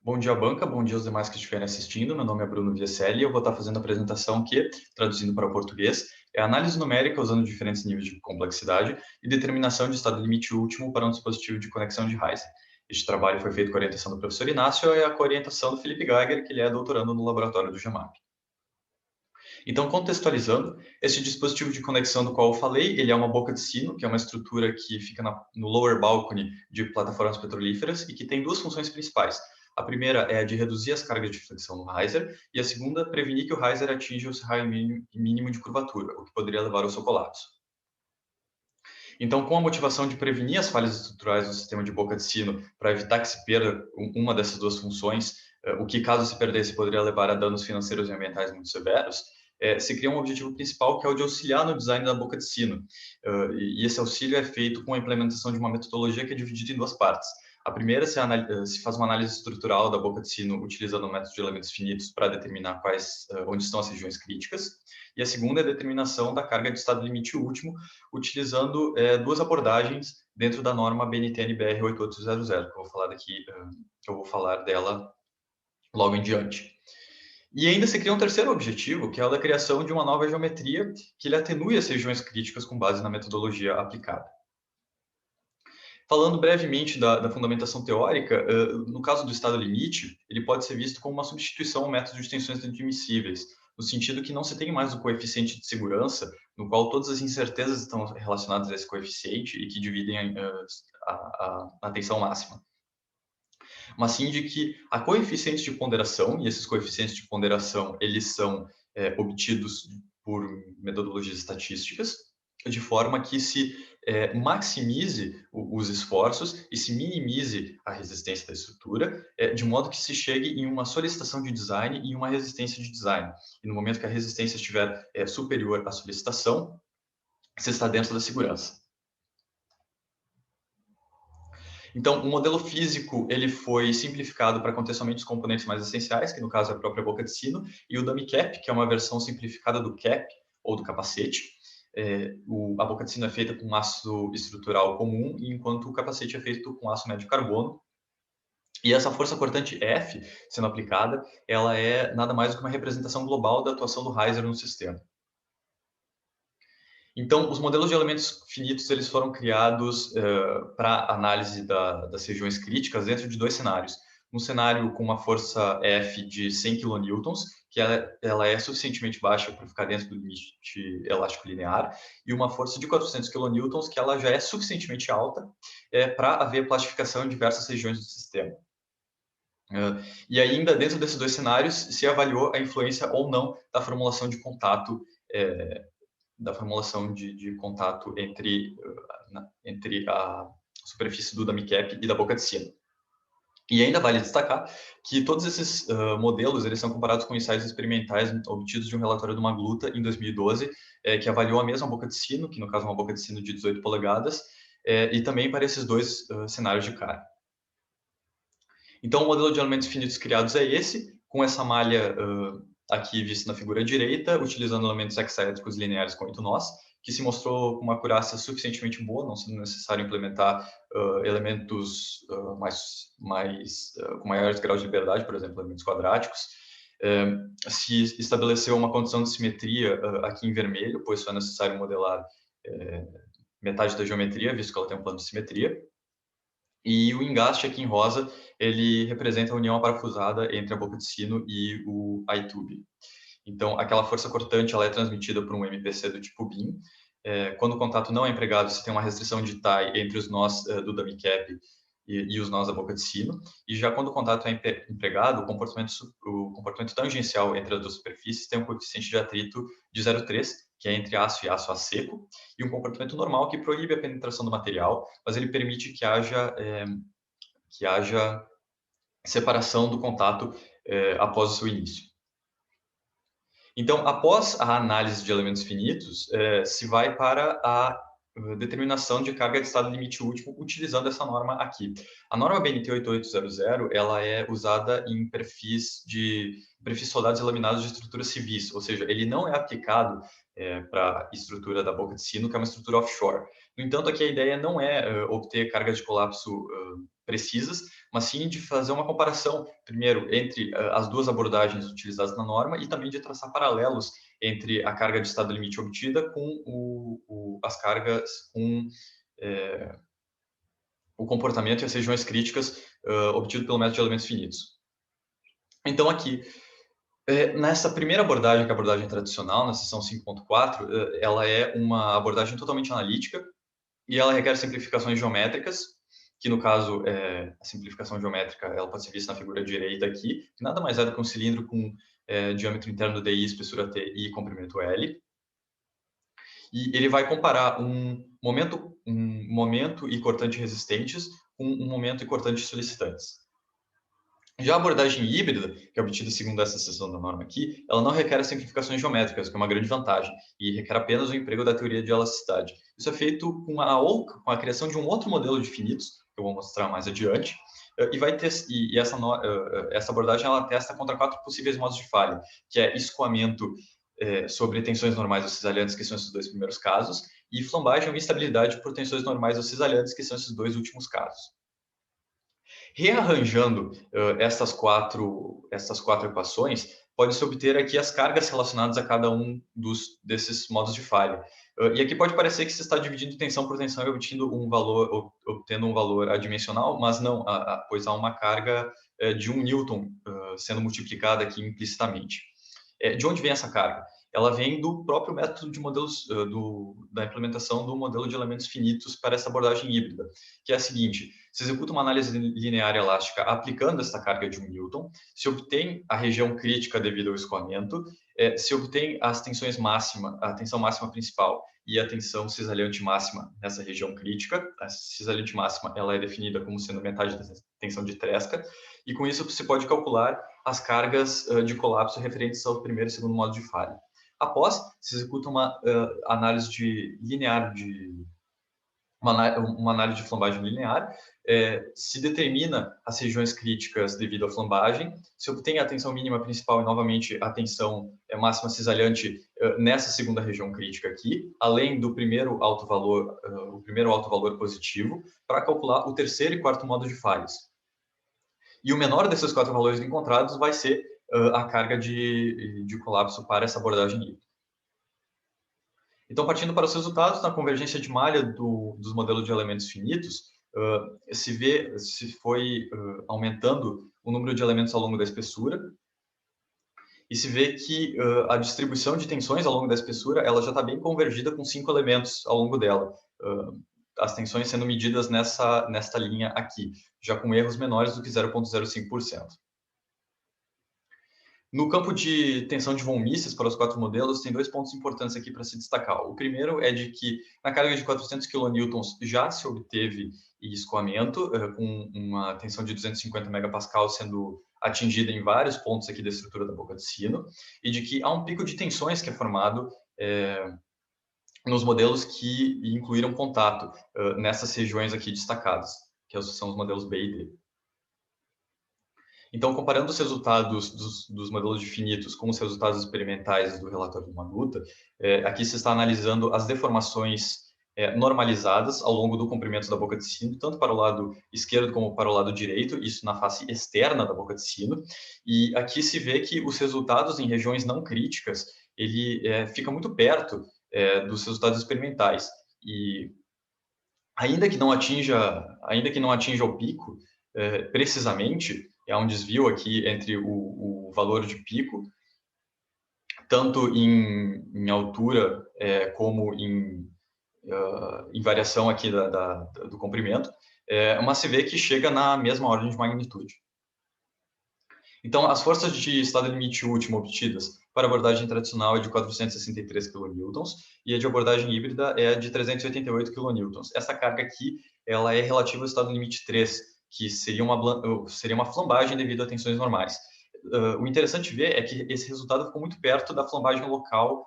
Bom dia, banca. Bom dia aos demais que estiverem assistindo. Meu nome é Bruno Vieselli e eu vou estar fazendo a apresentação que, traduzindo para o português, é análise numérica usando diferentes níveis de complexidade e determinação de estado limite último para um dispositivo de conexão de Heiser. Este trabalho foi feito com a orientação do professor Inácio e com a orientação do Felipe Geiger, que ele é doutorando no laboratório do GEMAP. Então, contextualizando, esse dispositivo de conexão do qual eu falei, ele é uma boca de sino, que é uma estrutura que fica no lower balcony de plataformas petrolíferas e que tem duas funções principais. A primeira é a de reduzir as cargas de fricção no riser e a segunda, prevenir que o riser atinja o seu raio mínimo de curvatura, o que poderia levar ao seu colapso. Então, com a motivação de prevenir as falhas estruturais do sistema de boca de sino para evitar que se perda uma dessas duas funções, o que, caso se perdesse, poderia levar a danos financeiros e ambientais muito severos, se cria um objetivo principal, que é o de auxiliar no design da boca de sino. E esse auxílio é feito com a implementação de uma metodologia que é dividida em duas partes. A primeira se faz uma análise estrutural da boca de sino utilizando o método de elementos finitos para determinar onde estão as regiões críticas. E a segunda é a determinação da carga de estado limite último, utilizando duas abordagens dentro da norma BNT-NBR 8800, que eu vou falar dela logo em diante. E ainda se cria um terceiro objetivo, que é o da criação de uma nova geometria que ele atenue as regiões críticas com base na metodologia aplicada. Falando brevemente da fundamentação teórica, no caso do estado limite, ele pode ser visto como uma substituição ao método de tensões admissíveis, no sentido que não se tem mais o coeficiente de segurança, no qual todas as incertezas estão relacionadas a esse coeficiente e que dividem a tensão máxima, mas sim de que há coeficientes de ponderação, e esses coeficientes de ponderação eles são obtidos por metodologias estatísticas, de forma que se maximize os esforços e se minimize a resistência da estrutura, de modo que se chegue em uma solicitação de design e uma resistência de design. E no momento que a resistência estiver superior à solicitação, você está dentro da segurança. Então, o modelo físico ele foi simplificado para conter somente os componentes mais essenciais, que no caso é a própria boca de sino, e o dummy cap, que é uma versão simplificada do cap, ou do capacete. A boca de sino é feita com aço estrutural comum, enquanto o capacete é feito com aço médio carbono. E essa força cortante F, sendo aplicada, ela é nada mais do que uma representação global da atuação do riser no sistema. Então, os modelos de elementos finitos eles foram criados para análise das regiões críticas dentro de dois cenários. Um cenário com uma força F de 100 kN, que ela é suficientemente baixa para ficar dentro do limite elástico linear, e uma força de 400 kN, que ela já é suficientemente alta para haver plastificação em diversas regiões do sistema. E ainda dentro desses dois cenários se avaliou a influência ou não da formulação de contato entre a superfície do dummy cap e da boca de sino. E ainda vale destacar que todos esses modelos eles são comparados com ensaios experimentais obtidos de um relatório do Magluta em 2012, que avaliou a mesma boca de sino, que no caso é uma boca de sino de 18 polegadas, e também para esses dois cenários de carga. Então, o modelo de elementos finitos criados é esse, com essa malha aqui vista na figura direita, utilizando elementos hexaédricos lineares com 8 nós, que se mostrou com uma acurácia suficientemente boa, não sendo necessário implementar elementos com maiores graus de liberdade, por exemplo, elementos quadráticos. Se estabeleceu uma condição de simetria aqui em vermelho, pois só é necessário modelar metade da geometria, visto que ela tem um plano de simetria. E o engaste aqui em rosa, ele representa a união aparafusada entre a boca de sino e o I-tube. Então, aquela força cortante ela é transmitida por um MPC do tipo BIM. Quando o contato não é empregado, você tem uma restrição de tie entre os nós do dummy cap e os nós da boca de sino. E já quando o contato é empregado, o comportamento tangencial entre as duas superfícies tem um coeficiente de atrito de 0,3, que é entre aço e aço a seco, e um comportamento normal que proíbe a penetração do material, mas ele permite que haja separação do contato após o seu início. Então, após a análise de elementos finitos, se vai para a determinação de carga de estado limite último utilizando essa norma aqui. A norma BNT 8800 ela é usada em perfis soldados e laminados de estruturas civis, ou seja, ele não é aplicado para a estrutura da boca de sino, que é uma estrutura offshore. No entanto, aqui a ideia não é obter cargas de colapso precisas, mas sim de fazer uma comparação, primeiro, entre as duas abordagens utilizadas na norma e também de traçar paralelos entre a carga de estado limite obtida com as cargas com o comportamento e as regiões críticas obtido pelo método de elementos finitos. Então, aqui, nessa primeira abordagem, que é a abordagem tradicional, na seção 5.4, ela é uma abordagem totalmente analítica e ela requer simplificações geométricas, que no caso, a simplificação geométrica ela pode ser vista na figura direita aqui, que nada mais é do que um cilindro com diâmetro interno DI, espessura T e comprimento L. E ele vai comparar um momento e cortante resistentes com um momento e cortante solicitantes. Já a abordagem híbrida, que é obtida segundo essa seção da norma aqui, ela não requer simplificações geométricas, que é uma grande vantagem, e requer apenas o emprego da teoria de elasticidade. Isso é feito com a criação de um outro modelo de finitos, que eu vou mostrar mais adiante, e essa abordagem ela testa contra 4 possíveis modos de falha, que é escoamento sobre tensões normais ou cisalhantes, que são esses 2 primeiros casos, e flambagem ou instabilidade por tensões normais ou cisalhantes, que são esses 2 últimos casos. Rearranjando essas quatro equações, pode-se obter aqui as cargas relacionadas a cada um desses modos de falha. E aqui pode parecer que se está dividindo tensão por tensão e obtendo um valor adimensional, mas não, pois há uma carga de 1 newton sendo multiplicada aqui implicitamente. De onde vem essa carga? Ela vem do próprio método de modelos, da implementação do modelo de elementos finitos para essa abordagem híbrida, que é a seguinte: se executa uma análise linear elástica aplicando essa carga de 1 newton, se obtém a região crítica devido ao escoamento, se obtém a tensão máxima principal e a tensão cisalhante máxima nessa região crítica. A cisalhante máxima ela é definida como sendo metade da tensão de Tresca, e com isso você pode calcular as cargas de colapso referentes ao primeiro e segundo modo de falha. Após, se executa uma análise linear uma análise de flambagem linear, se determina as regiões críticas devido à flambagem, se obtém a tensão mínima principal e novamente a tensão máxima cisalhante nessa segunda região crítica aqui, além do primeiro alto valor positivo, para calcular o terceiro e quarto modo de falhas. E o menor desses 4 valores encontrados vai ser a carga de colapso para essa abordagem híbrida. Então, partindo para os resultados, na convergência de malha dos modelos de elementos finitos, se foi aumentando o número de elementos ao longo da espessura, e se vê que a distribuição de tensões ao longo da espessura ela já está bem convergida com 5 elementos ao longo dela. As tensões sendo medidas nesta linha aqui, já com erros menores do que 0,05%. No campo de tensão de von Mises para os 4 modelos, tem 2 pontos importantes aqui para se destacar. O primeiro é de que na carga de 400 kN já se obteve escoamento, com uma tensão de 250 MPa sendo atingida em vários pontos aqui da estrutura da boca de sino, e de que há um pico de tensões que é formado nos modelos que incluíram contato nessas regiões aqui destacadas, que são os modelos B e D. Então, comparando os resultados dos modelos de finitos com os resultados experimentais do relatório do Maguta, aqui se está analisando as deformações normalizadas ao longo do comprimento da boca de sino, tanto para o lado esquerdo como para o lado direito, isso na face externa da boca de sino, e aqui se vê que os resultados em regiões não críticas, ele fica muito perto dos resultados experimentais, e ainda que não atinja o pico, precisamente, há um desvio aqui entre o valor de pico, tanto em altura como em variação aqui do comprimento, mas se vê que chega na mesma ordem de magnitude. Então, as forças de estado limite último obtidas para a abordagem tradicional é de 463 kN e a de abordagem híbrida é de 388 kN. Essa carga aqui ela é relativa ao estado limite 3, que seria uma flambagem devido a tensões normais. O interessante ver é que esse resultado ficou muito perto da flambagem local,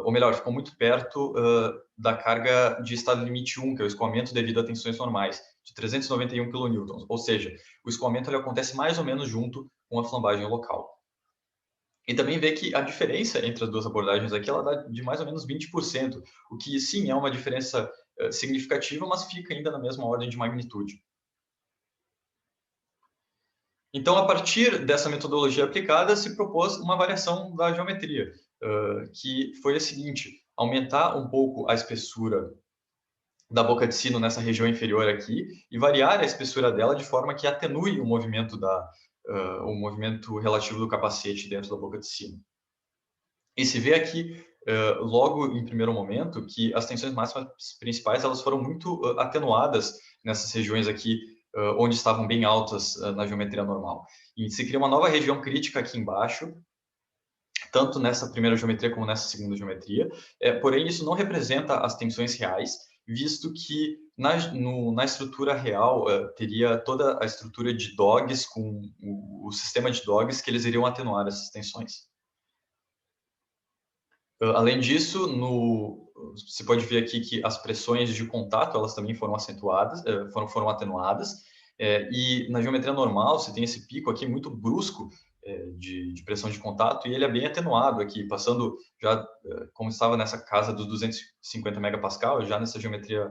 ou melhor, ficou muito perto da carga de estado limite 1, que é o escoamento devido a tensões normais, de 391 kN. Ou seja, o escoamento ele acontece mais ou menos junto com a flambagem local. E também vê que a diferença entre as duas abordagens aqui ela dá de mais ou menos 20%, o que sim é uma diferença significativa, mas fica ainda na mesma ordem de magnitude. Então, a partir dessa metodologia aplicada, se propôs uma variação da geometria, que foi a seguinte: aumentar um pouco a espessura da boca de sino nessa região inferior aqui e variar a espessura dela de forma que atenue o movimento o movimento relativo do capacete dentro da boca de sino. E se vê aqui, logo em primeiro momento, que as tensões máximas principais elas foram muito atenuadas nessas regiões aqui, onde estavam bem altas na geometria normal. E se cria uma nova região crítica aqui embaixo, tanto nessa primeira geometria como nessa segunda geometria. Porém, isso não representa as tensões reais, visto que na estrutura real teria toda a estrutura de dogs com o sistema de dogs que eles iriam atenuar essas tensões. Além disso, você pode ver aqui que as pressões de contato elas também foram acentuadas, foram atenuadas, e na geometria normal você tem esse pico aqui muito brusco de pressão de contato e ele é bem atenuado aqui, passando já como estava nessa casa dos 250 megapascal, já nessa geometria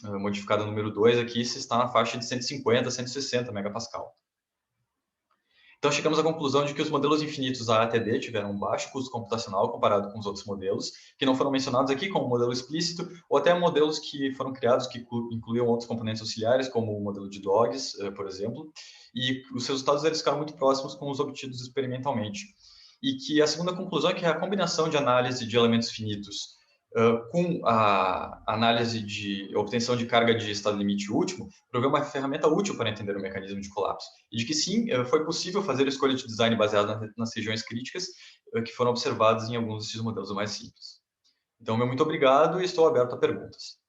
modificada número 2 aqui se está na faixa de 150, 160 megapascal. Então, chegamos à conclusão de que os modelos infinitos AATD tiveram um baixo custo computacional comparado com os outros modelos, que não foram mencionados aqui como modelo explícito, ou até modelos que foram criados que incluíam outros componentes auxiliares, como o modelo de DOGS, por exemplo, e os resultados eles ficaram muito próximos com os obtidos experimentalmente. E que a segunda conclusão é que a combinação de análise de elementos finitos com a análise de obtenção de carga de estado limite último, provê uma ferramenta útil para entender o mecanismo de colapso. E de que sim, foi possível fazer a escolha de design baseada nas regiões críticas que foram observadas em alguns desses modelos mais simples. Então, muito obrigado e estou aberto a perguntas.